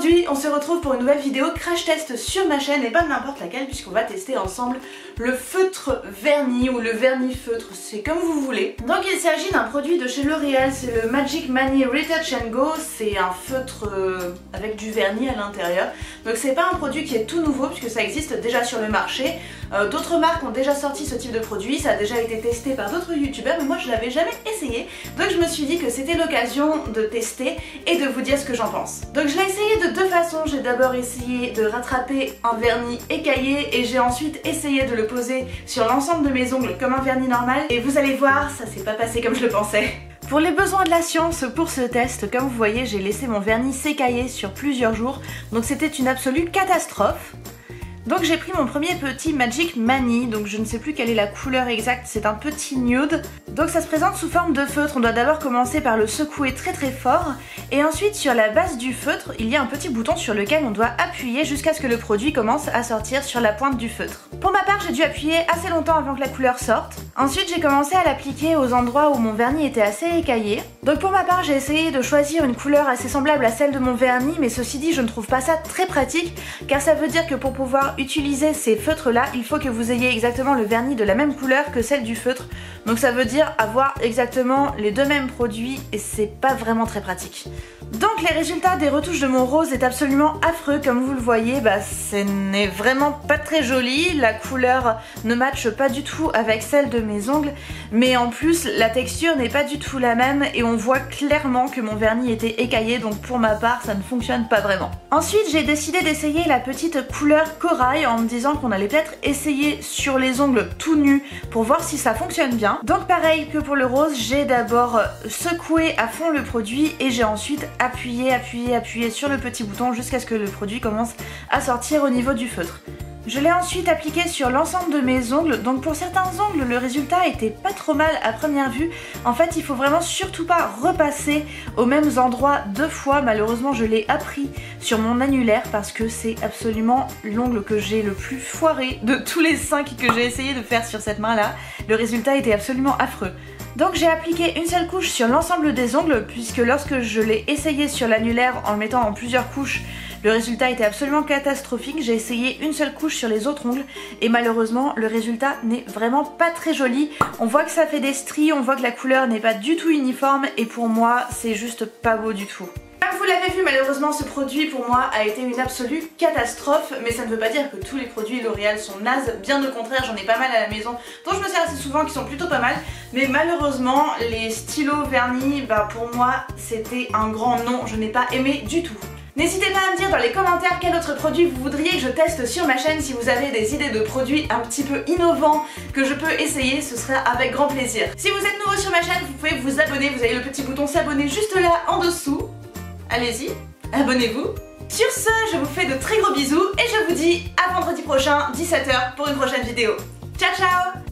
Aujourd'hui, on se retrouve pour une nouvelle vidéo crash test sur ma chaîne et pas n'importe laquelle puisqu'on va tester ensemble le feutre vernis ou le vernis feutre, c'est comme vous voulez. Donc il s'agit d'un produit de chez L'Oréal, c'est le Magic Mani Retouch & Go, c'est un feutre avec du vernis à l'intérieur. Donc c'est pas un produit qui est tout nouveau puisque ça existe déjà sur le marché. D'autres marques ont déjà sorti ce type de produit, ça a déjà été testé par d'autres youtubeurs mais moi je l'avais jamais essayé. Donc je me suis dit que c'était l'occasion de tester et de vous dire ce que j'en pense. Donc je l'ai essayé de deux façons, j'ai d'abord essayé de rattraper un vernis écaillé et j'ai ensuite essayé de le poser sur l'ensemble de mes ongles comme un vernis normal et vous allez voir, ça s'est pas passé comme je le pensais. Pour les besoins de la science, pour ce test, comme vous voyez, j'ai laissé mon vernis s'écailler sur plusieurs jours, donc c'était une absolue catastrophe. Donc j'ai pris mon premier petit Magic Mani, donc je ne sais plus quelle est la couleur exacte, c'est un petit nude. Donc ça se présente sous forme de feutre, on doit d'abord commencer par le secouer très très fort et ensuite sur la base du feutre, il y a un petit bouton sur lequel on doit appuyer jusqu'à ce que le produit commence à sortir sur la pointe du feutre. Pour ma part, j'ai dû appuyer assez longtemps avant que la couleur sorte. Ensuite j'ai commencé à l'appliquer aux endroits où mon vernis était assez écaillé. Donc pour ma part, j'ai essayé de choisir une couleur assez semblable à celle de mon vernis, mais ceci dit, je ne trouve pas ça très pratique car ça veut dire que pour pouvoir utiliser ces feutres là, il faut que vous ayez exactement le vernis de la même couleur que celle du feutre. Donc ça veut dire avoir exactement les deux mêmes produits et c'est pas vraiment très pratique. Donc les résultats des retouches de mon rose est absolument affreux, comme vous le voyez, ce n'est vraiment pas très joli, la couleur ne matche pas du tout avec celle de mes ongles, mais en plus la texture n'est pas du tout la même et on voit clairement que mon vernis était écaillé, donc pour ma part ça ne fonctionne pas vraiment. Ensuite j'ai décidé d'essayer la petite couleur corail en me disant qu'on allait peut-être essayer sur les ongles tout nus pour voir si ça fonctionne bien. Donc pareil que pour le rose, j'ai d'abord secoué à fond le produit et j'ai ensuite appuyé sur le petit bouton jusqu'à ce que le produit commence à sortir au niveau du feutre. Je l'ai ensuite appliqué sur l'ensemble de mes ongles, donc pour certains ongles le résultat était pas trop mal à première vue. En fait il faut vraiment surtout pas repasser aux mêmes endroits deux fois, malheureusement je l'ai appris sur mon annulaire parce que c'est absolument l'ongle que j'ai le plus foiré de tous les 5 que j'ai essayé de faire sur cette main là. Le résultat était absolument affreux. Donc j'ai appliqué une seule couche sur l'ensemble des ongles puisque lorsque je l'ai essayé sur l'annulaire en le mettant en plusieurs couches, le résultat était absolument catastrophique. J'ai essayé une seule couche sur les autres ongles et malheureusement le résultat n'est vraiment pas très joli. On voit que ça fait des stries, on voit que la couleur n'est pas du tout uniforme et pour moi c'est juste pas beau du tout. Comme vous l'avez vu, malheureusement ce produit pour moi a été une absolue catastrophe, mais ça ne veut pas dire que tous les produits L'Oréal sont nazes, bien au contraire, j'en ai pas mal à la maison dont je me sers assez souvent qui sont plutôt pas mal, mais malheureusement les stylos vernis, pour moi c'était un grand non, je n'ai pas aimé du tout. N'hésitez pas à me dire dans les commentaires quel autre produit vous voudriez que je teste sur ma chaîne. Si vous avez des idées de produits un petit peu innovants que je peux essayer, ce sera avec grand plaisir. Si vous êtes nouveau sur ma chaîne, vous pouvez vous abonner, vous avez le petit bouton s'abonner juste là en dessous. Allez-y, abonnez-vous. Sur ce, je vous fais de très gros bisous et je vous dis à vendredi prochain, 17 h pour une prochaine vidéo. Ciao ciao!